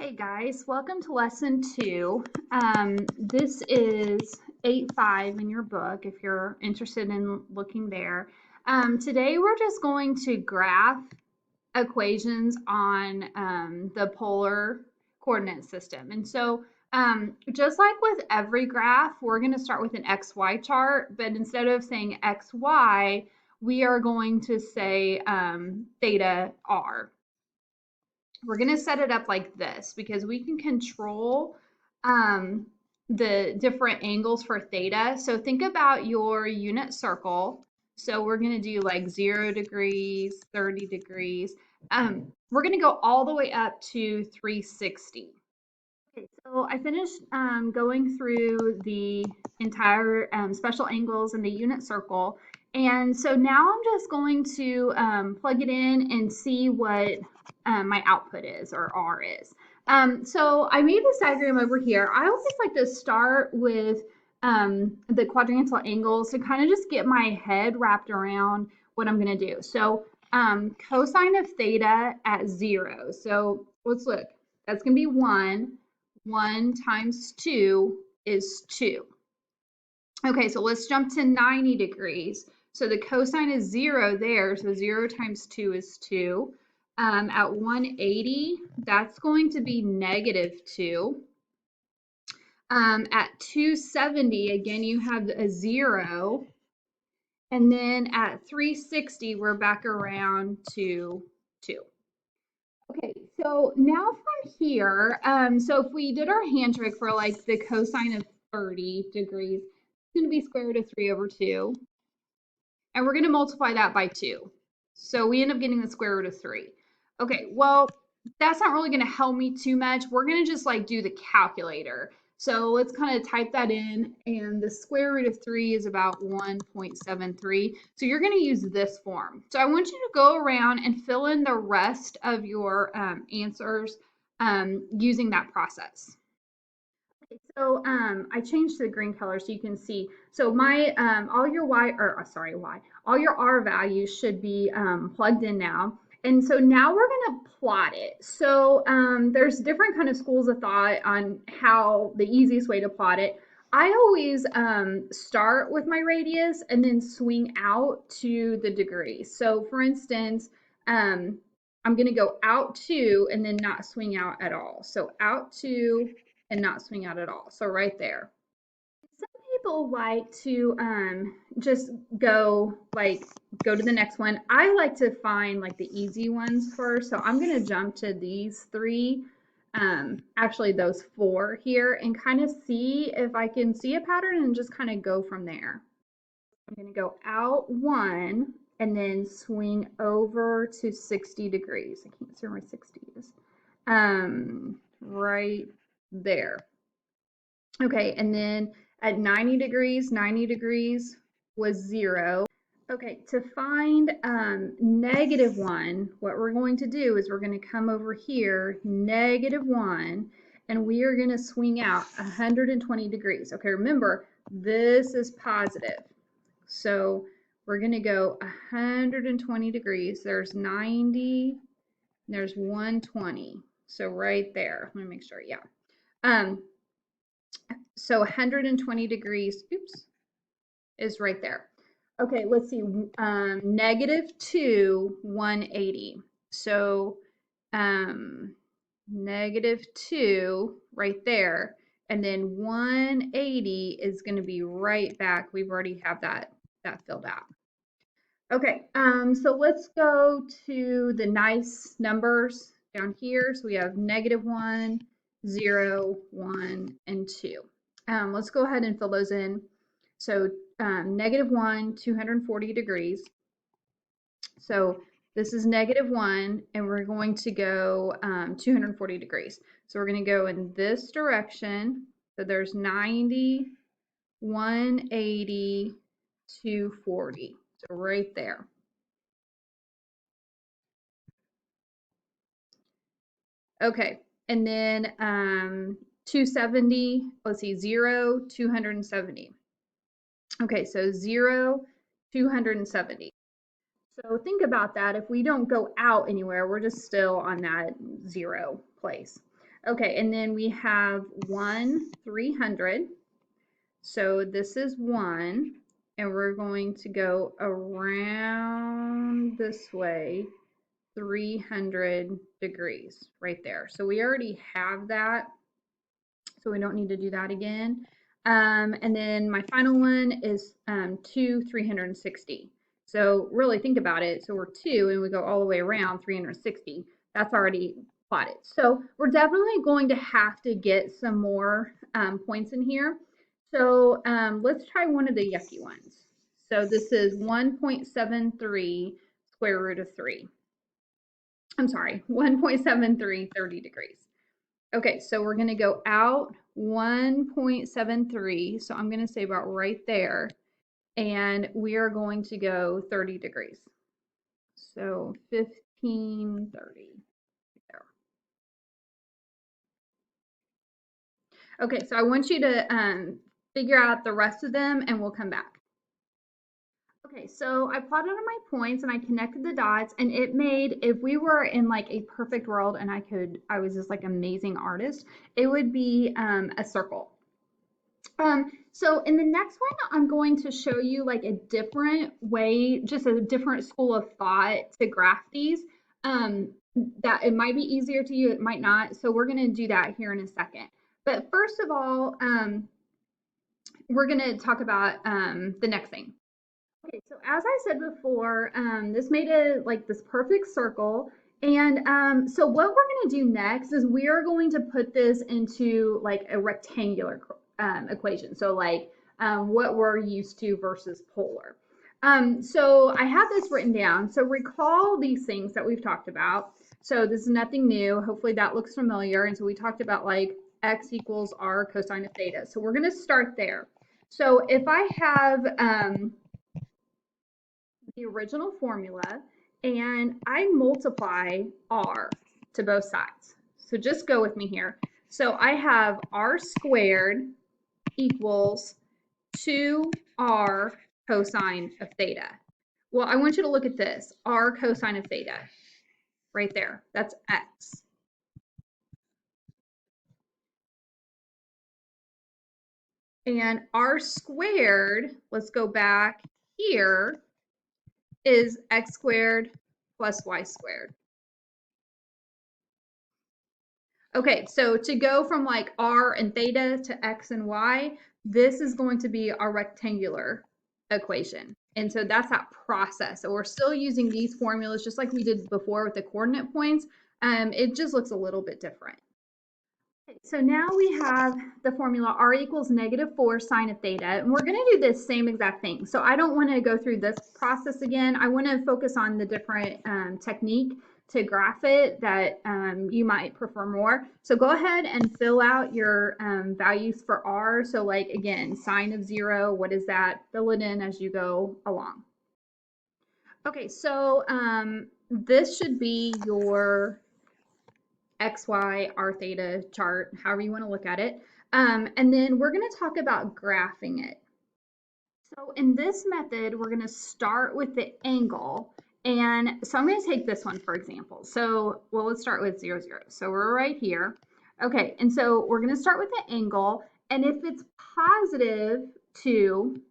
Hey guys, welcome to lesson 2. This is 8.5 in your book if you're interested in looking there. Today we're just going to graph equations on the polar coordinate system. And so just like with every graph, we're going to start with an XY chart, but instead of saying XY, we are going to say theta R. We're going to set it up like this because we can control the different angles for theta. So think about your unit circle. So we're going to do like 0 degrees, 30 degrees. We're going to go all the way up to 360. Okay, so I finished going through the entire special angles in the unit circle. And so now I'm just going to plug it in and see what my output is, or R is. So I made this diagram over here. I always like to start with the quadrantal angles to kind of just get my head wrapped around what I'm going to do. So cosine of theta at 0. So let's look. That's going to be 1. 1 times 2 is 2. Okay, so let's jump to 90 degrees. So the cosine is 0 there, so 0 times 2 is 2. At 180, that's going to be negative 2. At 270, again, you have a 0. And then at 360, we're back around to 2. Okay, so now from here, so if we did our hand trick for like the cosine of 30 degrees, it's going to be square root of 3 over 2. And we're going to multiply that by 2. So we end up getting the square root of 3. Okay, well, that's not really going to help me too much. We're going to just like do the calculator. So let's kind of type that in, and the square root of 3 is about 1.73. So you're going to use this form. So I want you to go around and fill in the rest of your answers using that process. Okay, so I changed to the green color so you can see. So my all your all your R values should be plugged in now. And so now we're going to plot it. So there's different kind of schools of thought on how the easiest way to plot it. I always start with my radius and then swing out to the degrees. So for instance, I'm going to go out 2 and then not swing out at all. So out 2 and not swing out at all. So right there. Some people like to just go to the next one. I like to find like the easy ones first. So I'm going to jump to these 3, actually those 4 here, and kind of see if I can see a pattern and just kind of go from there. I'm going to go out 1 and then swing over to 60 degrees. I can't see where my 60 is. Right there. Okay, and then at 90 degrees was 0. Okay, to find -1, what we're going to do is we're going to come over here, -1, and we are going to swing out 120 degrees. Okay, remember, this is positive. So we're going to go 120 degrees. There's 90, there's 120. So right there, let me make sure, yeah. So 120 degrees, oops, is right there. Okay, let's see, -2, 180. So -2 right there. And then 180 is going to be right back. We've already have that filled out. Okay, so let's go to the nice numbers down here. So we have -1, 0, 1, and 2. Let's go ahead and fill those in. So -1, 240 degrees. So this is -1, and we're going to go 240 degrees. So we're going to go in this direction. So there's 90, 180, 240. So right there. Okay, and then 270, let's see, 0, 270. Okay, so 0, 270. So think about that. If we don't go out anywhere, we're just still on that 0 place. Okay, and then we have 1, 300. So this is 1, and we're going to go around this way 300 degrees right there. So we already have that, so we don't need to do that again. And then my final one is 2, 360. So really think about it. So we're 2 and we go all the way around 360. That's already plotted. So we're definitely going to have to get some more points in here. So let's try one of the yucky ones. So this is 1.73 square root of 3. I'm sorry, 1.73 30 degrees. Okay, so we're going to go out 1.73. So I'm going to say about right there. And we are going to go 30 degrees. So 1530 there. Okay, so I want you to figure out the rest of them and we'll come back. Okay, so I plotted on my points and I connected the dots and it made, if we were in like a perfect world and I was just like amazing artist, it would be a circle. So in the next one, I'm going to show you like a different way, just a different school of thought to graph these. That it might be easier to you, it might not. So we're going to do that here in a second. But first of all, we're going to talk about the next thing. Okay, so as I said before, this made this perfect circle. And so what we're going to do next is we are going to put this into like a rectangular equation. So like what we're used to versus polar. So I have this written down. So recall these things that we've talked about. So this is nothing new. Hopefully that looks familiar. And so we talked about like x equals r cosine of theta. So we're going to start there. So if I have the original formula and I multiply r to both sides. So just go with me here. So I have r squared equals 2r cosine of theta. Well, I want you to look at this, r cosine of theta, right there. That's x. And r squared, let's go back here, is x squared plus y squared. Okay, so to go from like r and theta to x and y, this is going to be our rectangular equation. And so that's that process. So we're still using these formulas just like we did before with the coordinate points. It just looks a little bit different. So now we have the formula r equals -4 sine of theta, and we're going to do this same exact thing. So I don't want to go through this process again. I want to focus on the different technique to graph it that you might prefer more. So go ahead and fill out your values for r. So like again, sine of 0, what is that? Fill it in as you go along. Okay, so this should be your XY, R theta chart, however you want to look at it. And then we're going to talk about graphing it. So in this method, we're going to start with the angle. And so I'm going to take this one, for example. So, well, let's start with 0, 0. So we're right here. Okay, and so we're going to start with the angle. And if it's positive 2,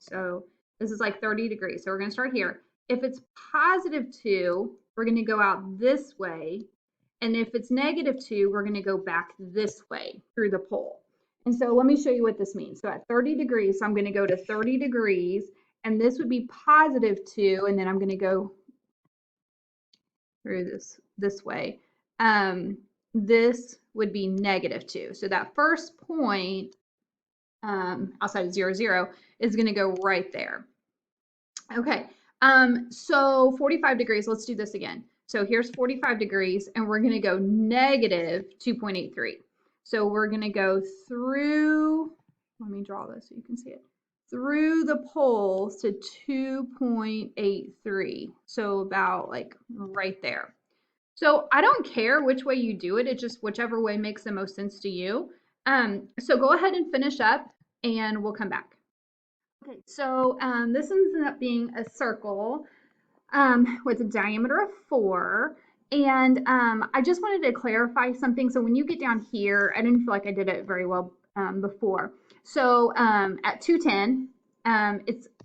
so this is like 30 degrees. So we're going to start here. If it's positive 2, we're going to go out this way. And if it's -2, we're going to go back this way through the pole. And so let me show you what this means. So at 30 degrees, so I'm going to go to 30 degrees, and this would be +2, and then I'm going to go through this way. This would be -2. So that first point outside of 0, 0 is going to go right there. Okay, so 45 degrees, let's do this again. So here's 45 degrees, and we're going to go -2.83. So we're going to go through, let me draw this so you can see it, through the poles to 2.83. So about like right there. So I don't care which way you do it, it's just whichever way makes the most sense to you. So go ahead and finish up, and we'll come back. Okay, so this ends up being a circle with a diameter of 4, And I just wanted to clarify something. So when you get down here, I didn't feel like I did it very well before. So at 210,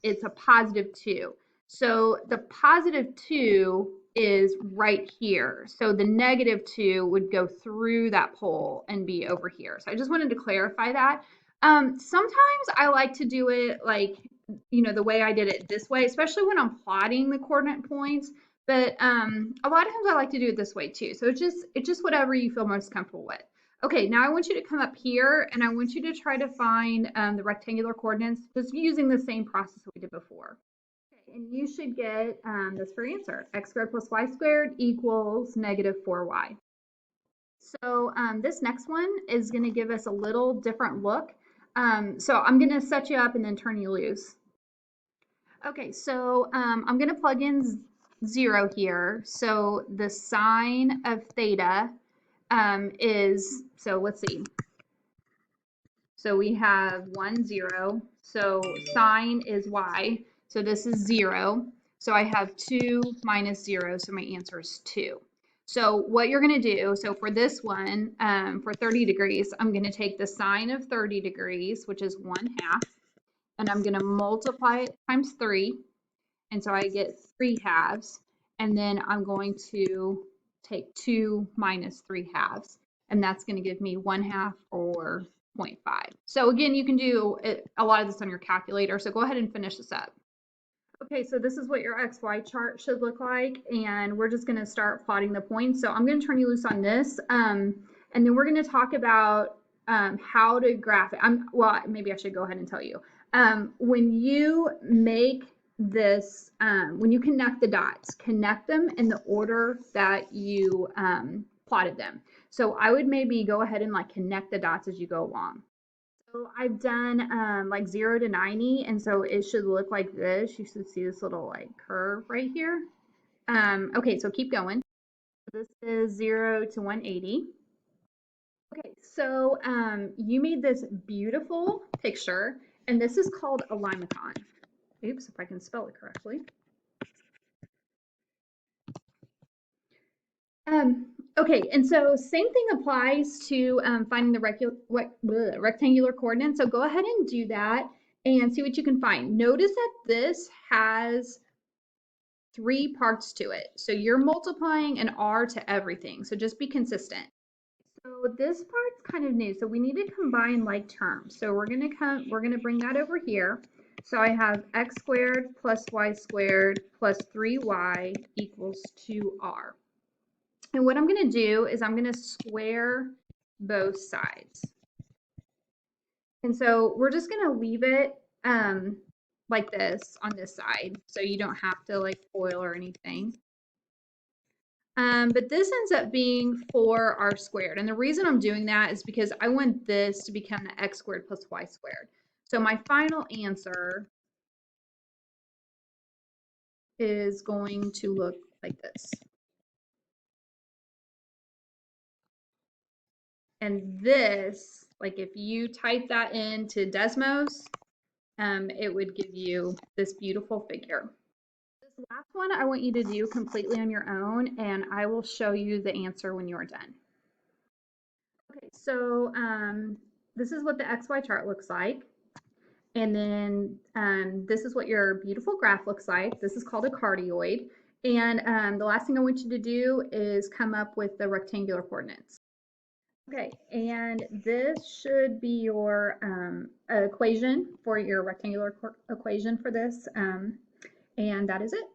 it's a positive 2. So the positive 2 is right here. So the negative 2 would go through that pole and be over here. So I just wanted to clarify that. Sometimes I like to do it like, the way I did it this way, especially when I'm plotting the coordinate points. But a lot of times I like to do it this way too. So it's just whatever you feel most comfortable with. Okay, now I want you to come up here and I want you to try to find the rectangular coordinates just using the same process we did before. Okay, and you should get this for your answer. X squared plus y squared equals negative 4y. So this next one is going to give us a little different look. So I'm going to set you up and then turn you loose. Okay, so I'm going to plug in 0 here. So the sine of theta is, so let's see. So we have 1, 0. So sine is y. So this is 0. So I have 2 minus 0. So my answer is 2. So what you're going to do, so for this one, for 30 degrees, I'm going to take the sine of 30 degrees, which is 1/2, and I'm going to multiply it times 3. And so I get 3/2, and then I'm going to take 2 minus 3/2, and that's going to give me 1/2 or 0.5. So again, you can do a lot of this on your calculator, so go ahead and finish this up. Okay, so this is what your XY chart should look like, and we're just going to start plotting the points. So I'm going to turn you loose on this, and then we're going to talk about how to graph it. Well, maybe I should go ahead and tell you. When you make this, when you connect the dots, connect them in the order that you plotted them. So I would maybe go ahead and like connect the dots as you go along. So I've done like 0 to 90, and so it should look like this. You should see this little like curve right here. Okay, so keep going. This is 0 to 180. Okay, so you made this beautiful picture, and this is called a limacon. Oops, if I can spell it correctly. Okay, and so same thing applies to finding the rectangular coordinates. So go ahead and do that and see what you can find. Notice that this has 3 parts to it. So you're multiplying an r to everything. So just be consistent. So this part's kind of new. So we need to combine like terms. So we're gonna bring that over here. So I have x squared plus y squared plus 3y equals 2r. And what I'm going to do is I'm going to square both sides. And so we're just going to leave it like this on this side, so you don't have to like FOIL or anything. But this ends up being 4r squared. And the reason I'm doing that is because I want this to become the x squared plus y squared. So my final answer is going to look like this. And this, like if you type that into Desmos, it would give you this beautiful figure. This last one I want you to do completely on your own, and I will show you the answer when you're done. Okay, so this is what the XY chart looks like. And then this is what your beautiful graph looks like. This is called a cardioid. And the last thing I want you to do is come up with the rectangular coordinates. Okay, and this should be your equation for your rectangular equation for this. And that is it.